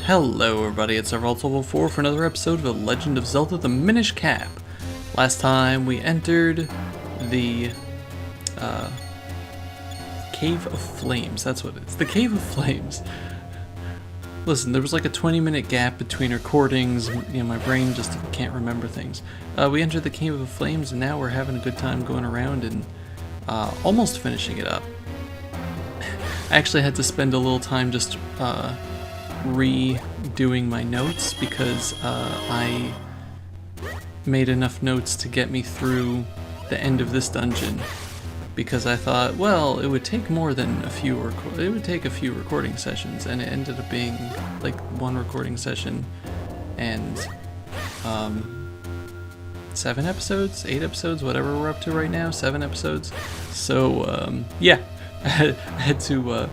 Hello everybody, it's Level 4 for another episode of The Legend of Zelda the Minish Cap. Last time we entered the Cave of Flames, that's what it is, the Cave of Flames. Listen, there was like a 20-minute gap between recordings, you know, my brain just can't remember things. We entered the Cave of Flames and now we're having a good time going around and almost finishing it up. I actually had to spend a little time just redoing my notes because I made enough notes to get me through the end of this dungeon, because I thought, well, it would take more than a few it would take a few recording sessions, and it ended up being like one recording session and 7 episodes, 8 episodes, whatever we're up to right now, 7 episodes. So yeah, I had to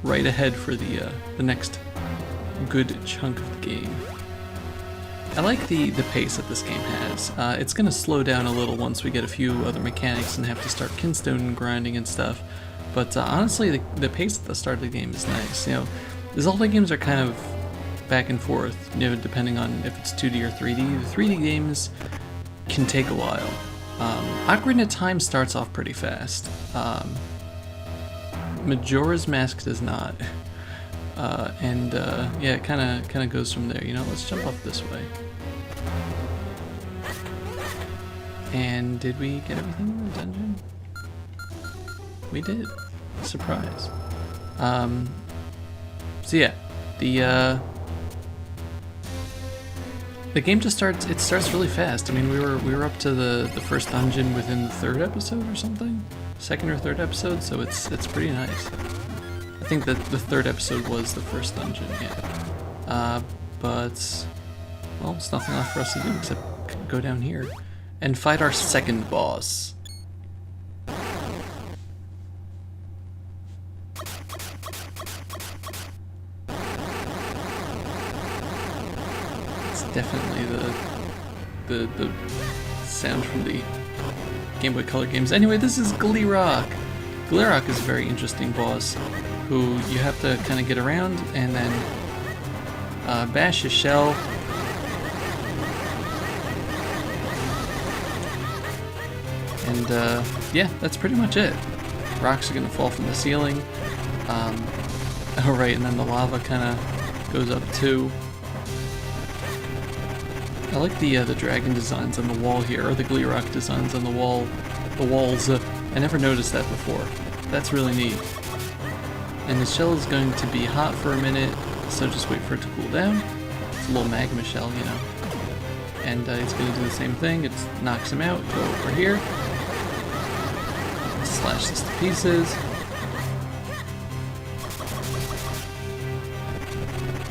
write ahead for the next good chunk of the game. I like the pace that this game has. It's going to slow down a little once we get a few other mechanics and have to start kinstone grinding and stuff, but honestly the pace at the start of the game is nice. You know, the Zelda games are kind of back and forth, you know, depending on if it's 2D or 3D. The 3D games can take a while. Ocarina of Time starts off pretty fast. Majora's Mask does not. Yeah, it kind of goes from there. You know, let's jump up this way. And did we get everything in the dungeon? We did. Surprise. So yeah, the game just starts. It starts really fast. I mean, we were up to the first dungeon within the 3rd episode or something, 2nd or 3rd episode. So it's pretty nice. I think that the 3rd episode was the first dungeon, yeah. But, well, there's nothing left for us to do except go down here and fight our second boss. It's definitely the sound from the Game Boy Color games. Anyway, this is Glee Rock. Glee Rock is a very interesting boss who you have to kind of get around and then bash his shell. And yeah, that's pretty much it. Rocks are gonna fall from the ceiling. Oh right, and then the lava kind of goes up too. I like the dragon designs on the wall here, or the Glee Rock designs on the walls. I never noticed that before. That's really neat. And the shell is going to be hot for a minute, so just wait for it to cool down. It's a little magma shell, you know. And it's going to do the same thing. It knocks him out. Go over here. Slash this to pieces.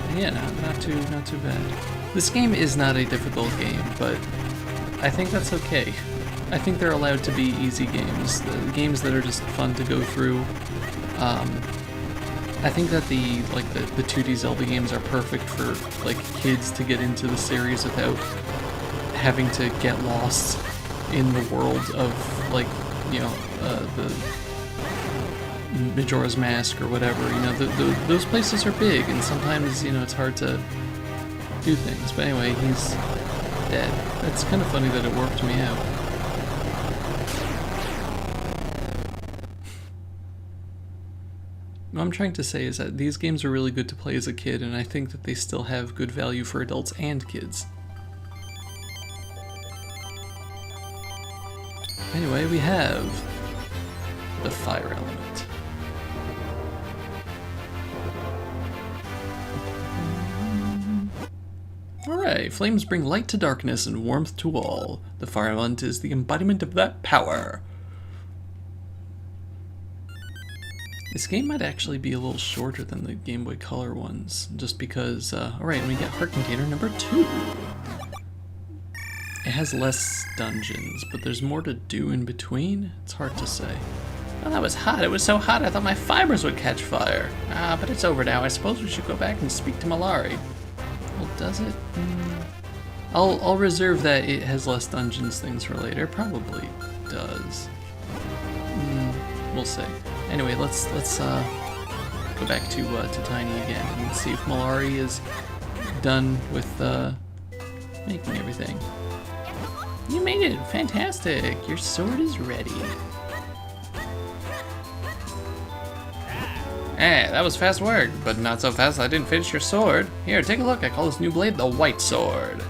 And yeah, not too bad. This game is not a difficult game, but I think that's okay. I think they're allowed to be easy games, the games that are just fun to go through. I think that the 2D Zelda games are perfect for like kids to get into the series without having to get lost in the world of, like, you know, the Majora's Mask or whatever. You know, those places are big and sometimes, you know, it's hard to do things. But anyway, he's dead. It's kind of funny that it worked me out. What I'm trying to say is that these games are really good to play as a kid, and I think that they still have good value for adults and kids. Anyway, we have the fire element. Alright, flames bring light to darkness and warmth to all. The fire element is the embodiment of that power. This game might actually be a little shorter than the Game Boy Color ones, just because, alright, we get heart container number 2. It has less dungeons, but there's more to do in between. It's hard to say. Oh, that was hot. It was so hot I thought my fibers would catch fire. But it's over now. I suppose we should go back and speak to Malari. Well, does it? I'll reserve that it has less dungeons things for later. Probably does. We'll see. Anyway, let's go back to Tiny again and see if Malari is done with making everything. You made it! Fantastic! Your sword is ready. Eh, that was fast work, but not so fast I didn't finish your sword. Here, take a look. I call this new blade the White Sword.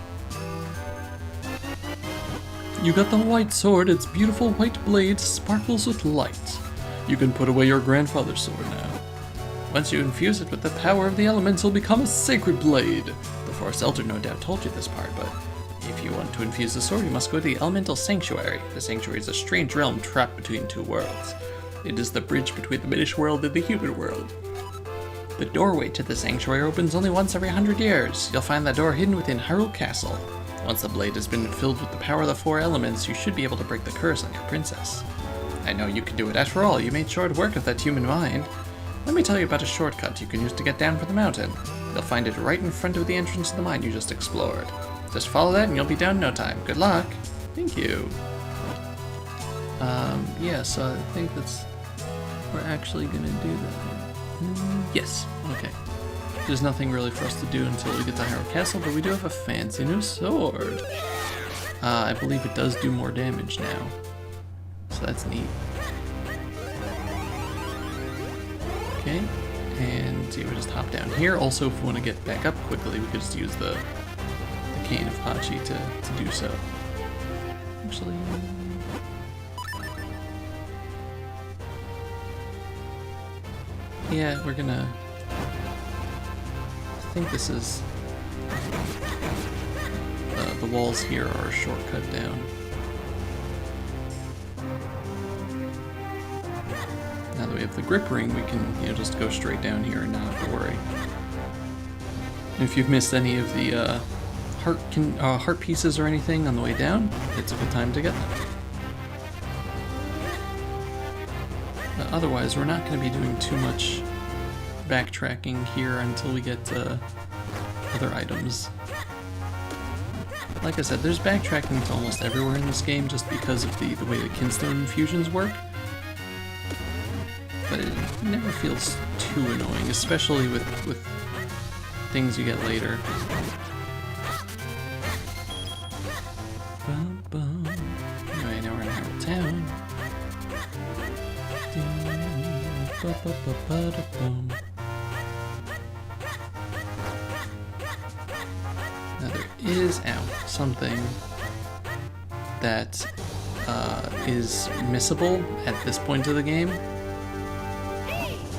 You got the White Sword. Its beautiful white blade sparkles with light. You can put away your grandfather's sword now. Once you infuse it with the power of the elements, it'll become a sacred blade. The Forest Elder no doubt told you this part, but if you want to infuse the sword, you must go to the Elemental Sanctuary. The Sanctuary is a strange realm trapped between two worlds. It is the bridge between the Minish world and the human world. The doorway to the Sanctuary opens only once every 100 years. You'll find that door hidden within Hyrule Castle. Once the blade has been filled with the power of the four elements, you should be able to break the curse on your princess. I know you can do it. After all, you made short work of that human mind. Let me tell you about a shortcut you can use to get down from the mountain. You'll find it right in front of the entrance to the mine you just explored. Just follow that and you'll be down in no time. Good luck. Thank you. Yeah, so I think we're actually gonna do that. Yes, okay. There's nothing really for us to do until we get to Hyrule Castle, but we do have a fancy new sword. I believe it does do more damage now, so that's neat. Okay, and see, we just hop down here. Also, if we want to get back up quickly, we could just use the Cane of Pachi to do so. Actually, yeah, we're gonna... I think this is... the walls here are a shortcut down. Now that we have the grip ring, we can, just go straight down here and not have to worry. And if you've missed any of the heart pieces or anything on the way down, it's a good time to get them. Otherwise, we're not going to be doing too much backtracking here until we get other items. Like I said, there's backtracking to almost everywhere in this game just because of the way the Kinstone infusions work. But it never feels too annoying, especially with things you get later. Anyway, now we're in Hyrule Town. Now there is something that is missable at this point of the game.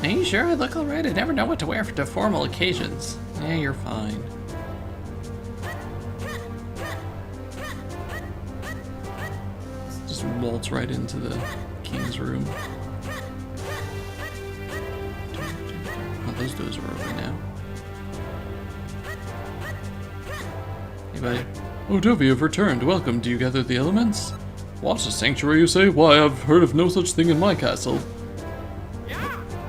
Are you sure I look alright? I never know what to wear for formal occasions. Yeah, you're fine. Let's just waltz right into the king's room. Oh, those doors are open now. Hey, buddy. Oh, Toby, you've returned. Welcome. Do you gather the elements? What's a sanctuary, you say? Why, I've heard of no such thing in my castle.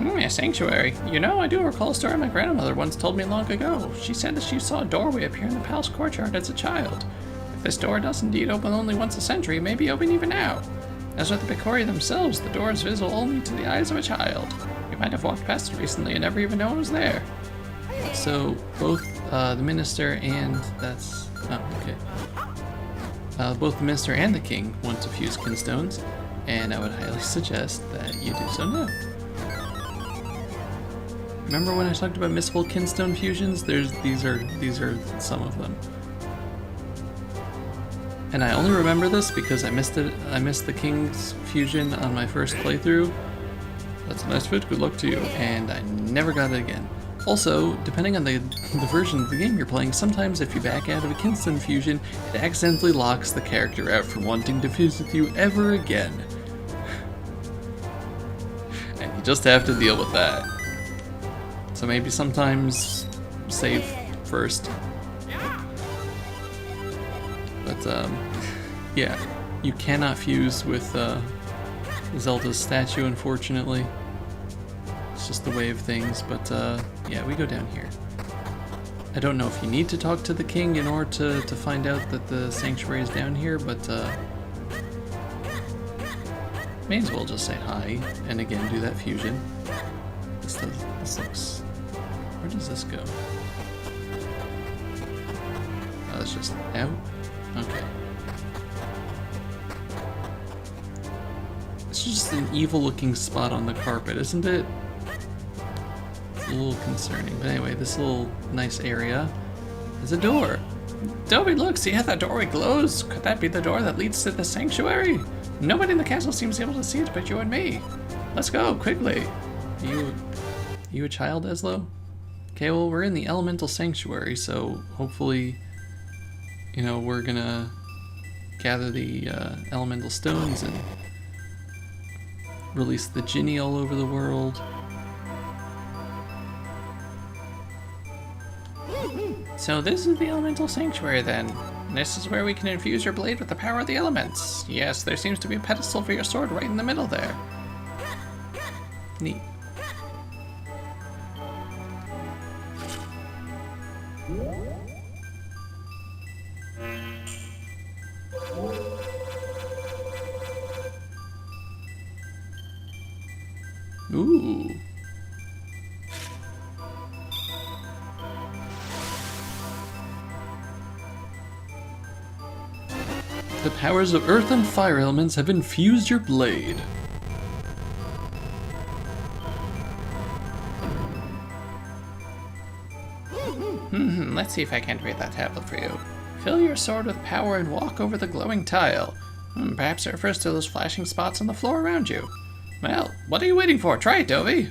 A sanctuary. I do recall a story my grandmother once told me long ago. She said that she saw a doorway appear in the palace courtyard as a child. If this door does indeed open only once a century, it may be open even now. As with the Picori themselves, the door is visible only to the eyes of a child. You might have walked past it recently and never even known it was there. So, both the minister and that's... Oh, okay. Both the minister and the king want to fuse kinstones, and I would highly suggest that you do so now. Remember when I talked about missable kinstone fusions? These are some of them. And I only remember this because I missed it. I missed the king's fusion on my first playthrough. That's a nice fit. Good luck to you. And I never got it again. Also, depending on the version of the game you're playing, sometimes if you back out of a kinstone fusion, it accidentally locks the character out from wanting to fuse with you ever again. And you just have to deal with that. So maybe sometimes save first. But yeah, you cannot fuse with Zelda's statue, unfortunately. It's just the way of things, but yeah, we go down here. I don't know if you need to talk to the king in order to find out that the sanctuary is down here, but may as well just say hi, and again do that fusion. This This looks... Where does this go? Oh, that's just out? Okay. It's just an evil-looking spot on the carpet, isn't it? It's a little concerning. But anyway, this little nice area is a door. Dobby, look! See how that doorway glows? Could that be the door that leads to the sanctuary? Nobody in the castle seems able to see it but you and me. Let's go, quickly. You a child, Ezlo? Okay, well, we're in the elemental sanctuary, so hopefully, you know, we're gonna gather the elemental stones and release the Jinni all over the world. So this is the elemental sanctuary then. This is where we can infuse your blade with the power of the elements. Yes, there seems to be a pedestal for your sword right in the middle there. Neat. Ooh. The powers of earth and fire elements have infused your blade. Let's see if I can't read that tablet for you. Fill your sword with power and walk over the glowing tile. Perhaps it refers to those flashing spots on the floor around you. Well, what are you waiting for? Try it, Dovey!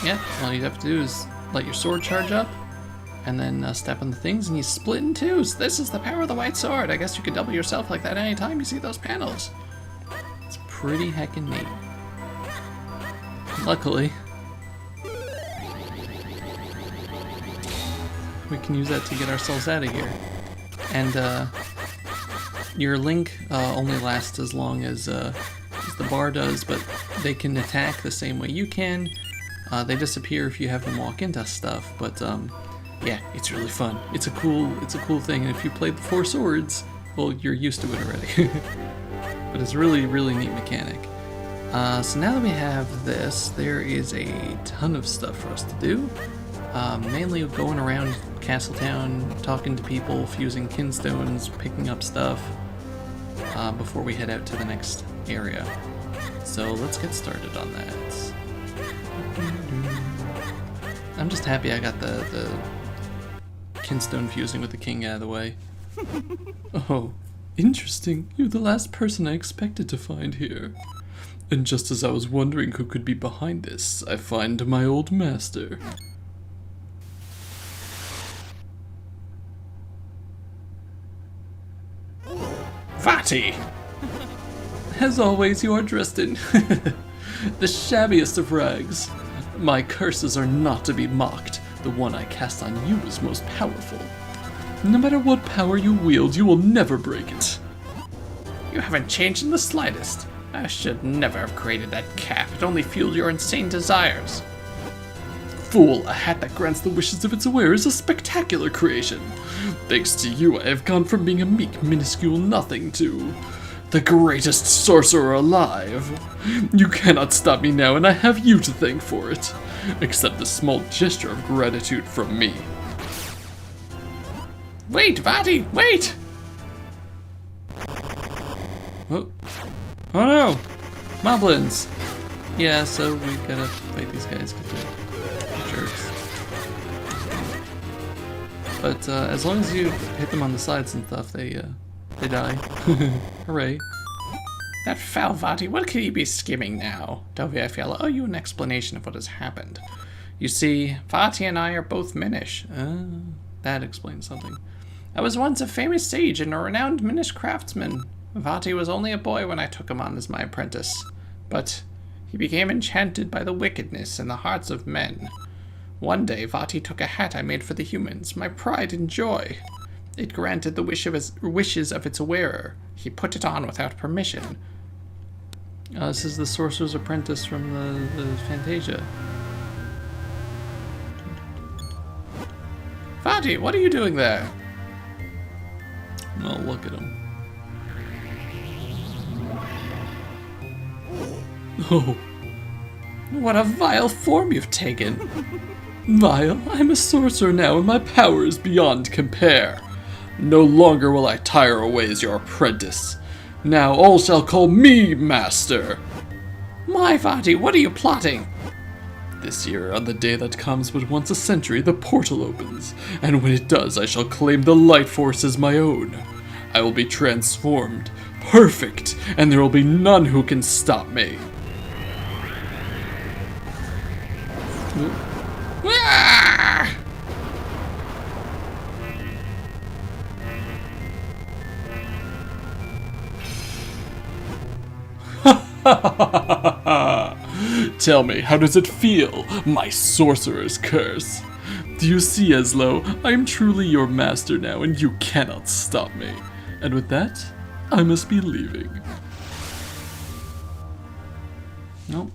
Yeah, all you have to do is let your sword charge up, and then step on the things, and you split in two. So this is the power of the white sword. I guess you could double yourself like that anytime you see those panels. It's pretty heckin' neat. Luckily, we can use that to get ourselves out of here. And your link only lasts as long as the bar does, but they can attack the same way you can. They disappear if you have them walk into stuff, but yeah, it's really fun. It's a cool thing, and if you played the Four Swords, well, you're used to it already. But it's really, really neat mechanic. So now that we have this, there is a ton of stuff for us to do. Mainly going around Castletown, talking to people, fusing kinstones, picking up stuff, before we head out to the next area. So let's get started on that. I'm just happy I got the kinstone fusing with the king out of the way. Oh, interesting. You're the last person I expected to find here. And just as I was wondering who could be behind this, I find my old master. Vaati! As always, you are dressed in the shabbiest of rags. My curses are not to be mocked. The one I cast on you is most powerful. No matter what power you wield, you will never break it. You haven't changed in the slightest. I should never have created that cap. It only fueled your insane desires. Fool, a hat that grants the wishes of its wearer is a spectacular creation. Thanks to you, I have gone from being a meek, minuscule nothing to the greatest sorcerer alive. You cannot stop me now, and I have you to thank for it. Accept this small gesture of gratitude from me. Wait, Vaati, wait! Oh. Oh no! Moblins! Yeah, so we gotta fight these guys because they're jerks. But as long as you hit them on the sides and stuff, they die. Hooray. That foul Vaati, what could he be skimming now? Dovey, I feel I owe you an explanation of what has happened. You see, Vaati and I are both Minish. That explains something. I was once a famous sage and a renowned Minish craftsman. Vaati was only a boy when I took him on as my apprentice, but he became enchanted by the wickedness in the hearts of men. One day, Vaati took a hat I made for the humans, my pride and joy. It granted the wishes of its wearer. He put it on without permission. This is the Sorcerer's Apprentice from the Fantasia. Vaati, what are you doing there? Oh, look at him. Oh, what a vile form you've taken. Vile? I'm a sorcerer now, and my power is beyond compare. No longer will I tire away as your apprentice. Now all shall call me master. My Vaati, what are you plotting? This year, on the day that comes but once a century, the portal opens, and when it does, I shall claim the light force as my own. I will be transformed, perfect, and there will be none who can stop me. Ah! Tell me, how does it feel, my sorcerer's curse? Do you see, Ezlo? I am truly your master now, and you cannot stop me. And with that, I must be leaving. Nope.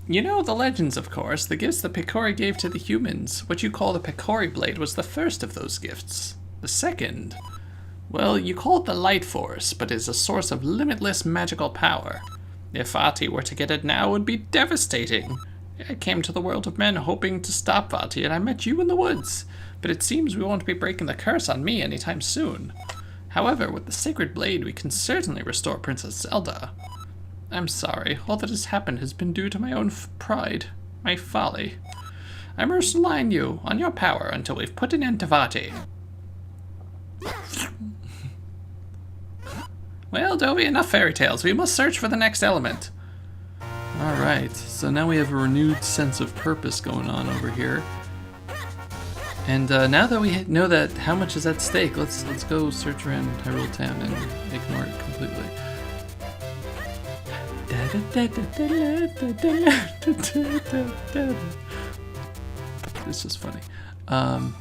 You know the legends, of course, the gifts that Picori gave to the humans. What you call the Picori Blade was the first of those gifts. The second, well, you call it the Light Force, but is a source of limitless magical power. If Vaati were to get it now, it would be devastating. I came to the world of men hoping to stop Vaati, and I met you in the woods. But it seems we won't be breaking the curse on me anytime soon. However, with the Sacred Blade, we can certainly restore Princess Zelda. I'm sorry, all that has happened has been due to my own pride, my folly. I must rely on your power, until we've put an end to Vaati. Well, Dobie, enough fairy tales. We must search for the next element. Alright, so now we have a renewed sense of purpose going on over here. And now that we know that how much is at stake, let's go search around Hyrule Town and ignore it completely. It's just funny.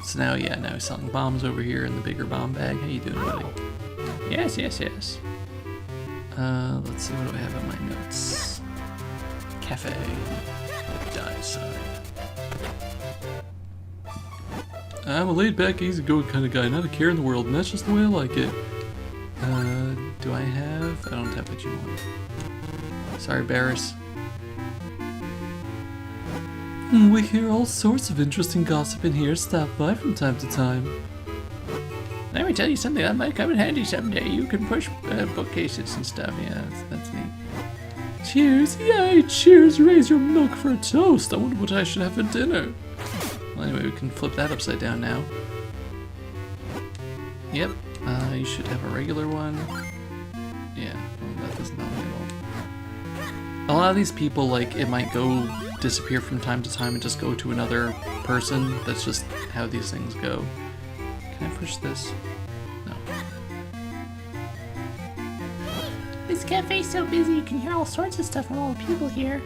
So now he's selling bombs over here in the bigger bomb bag. How you doing, buddy? Yes. Let's see, what do I have in my notes? Cafe. Die side. I'm a laid-back, easy-going kind of guy, not a care in the world, and that's just the way I like it. Do I have? I don't have what you want. Sorry, Barris. We hear all sorts of interesting gossip in here. Stop by from time to time. Let me tell you something that might come in handy someday. You can push bookcases and stuff. Yeah, that's neat. Cheers! Yay! Cheers! Raise your milk for a toast. I wonder what I should have for dinner. Well, anyway, we can flip that upside down now. Yep. You should have a regular one. Yeah. Well, that doesn't help me at all. A lot of these people, like, it might go disappear from time to time and just go to another person. That's just how these things go. Can I push this? No. This cafe's so busy, you can hear all sorts of stuff from all the people here.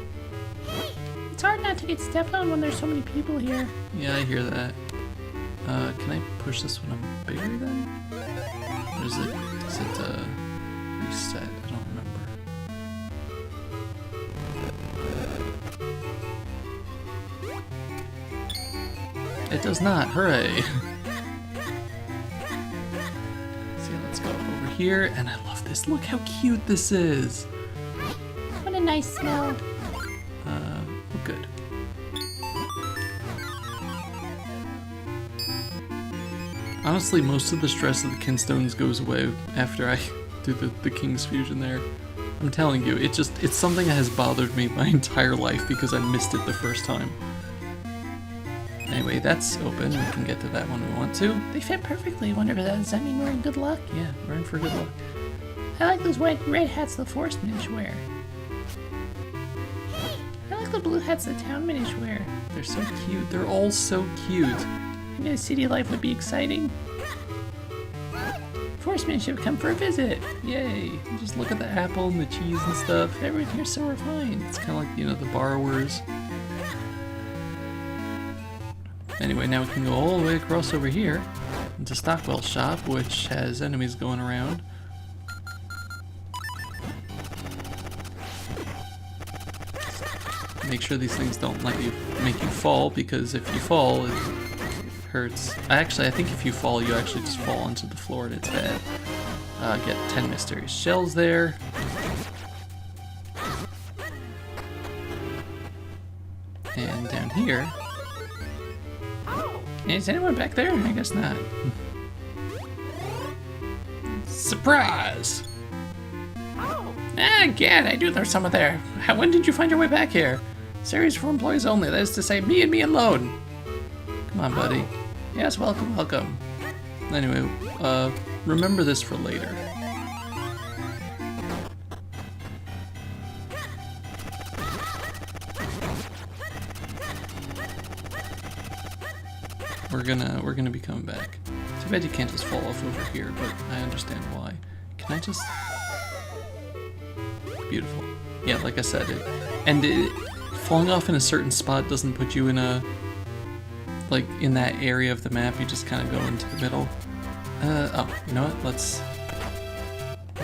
It's hard not to get stepped on when there's so many people here. Yeah, I hear that. Can I push this one up bigger then? Or does it reset? I don't remember. It does not. Hooray! See, let's go over here, and I love this. Look how cute this is. What a nice smell. Well, good. Honestly, most of the stress of the Kinstones goes away after I do the King's Fusion there. I'm telling you, it's something that has bothered me my entire life because I missed it the first time. Anyway, that's open. We can get to that one we want to. They fit perfectly. Wonder if that does that mean we're in good luck? Yeah, we're in for good luck. I like those red hats the forest Minish wear. I like the blue hats the town Minish wear. They're so cute. They're all so cute. I knew city life would be exciting. Forest Minish have come for a visit. Yay! Just look at the apple and the cheese and stuff. Everyone here's so refined. It's kind of like, the borrowers. Anyway, now we can go all the way across over here into Stockwell Shop, which has enemies going around. Make sure these things don't make you fall, because if you fall, it hurts. I think if you fall, you actually just fall onto the floor and it's bad. Get 10 mysterious shells there. And down here... Is anyone back there? I guess not. Surprise! Ah, Gad, I knew there was someone there. When did you find your way back here? Series for employees only, that is to say, me and me alone. Come on, buddy. Yes, welcome, welcome. Anyway, remember this for later. We're gonna be coming back. Too bad you can't just fall off over here, but I understand why. Can I just... Beautiful. Yeah, like I said, falling off in a certain spot doesn't put you in a... Like, in that area of the map, you just kind of go into the middle. Oh, you know what? Let's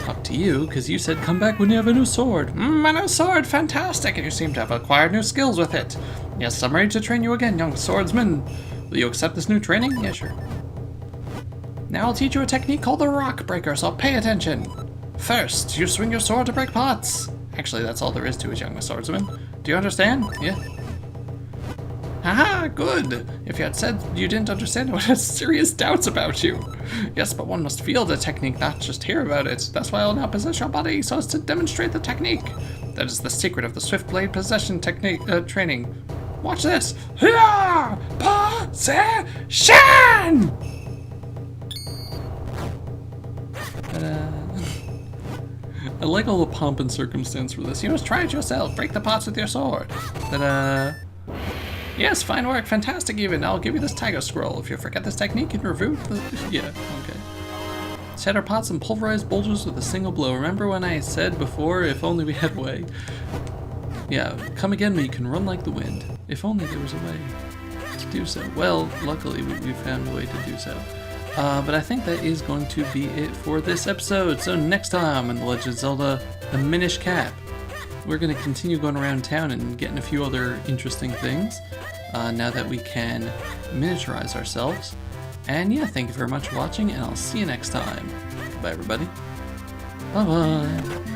talk to you, because you said come back when you have a new sword. A new sword, fantastic, and you seem to have acquired new skills with it. Yes, I'm ready to train you again, young swordsman. Will you accept this new training? Yeah, sure. Now I'll teach you a technique called the rock breaker, so pay attention. First, you swing your sword to break pots. Actually, that's all there is to it, young swordsman. Do you understand? Yeah. Haha, good. If you had said you didn't understand, I would have serious doubts about you. Yes, but one must feel the technique, not just hear about it. That's why I'll now possess your body, so as to demonstrate the technique. That is the secret of the swift blade possession technique training. Watch this. Possession! I like all the pomp and circumstance for this. You must try it yourself. Break the pots with your sword. Yes, fine work. Fantastic even. I'll give you this tiger scroll. If you forget this technique, you can review the... Yeah, okay. Shatter pots and pulverize boulders with a single blow. Remember when I said before, if only we had a way? Yeah, come again when you can run like the wind. If only there was a way to do so. Well, luckily we found a way to do so. But I think that is going to be it for this episode. So next time on The Legend of Zelda, the Minish Cap, we're going to continue going around town and getting a few other interesting things now that we can miniaturize ourselves. And yeah, thank you very much for watching, and I'll see you next time. Goodbye, everybody. Bye-bye.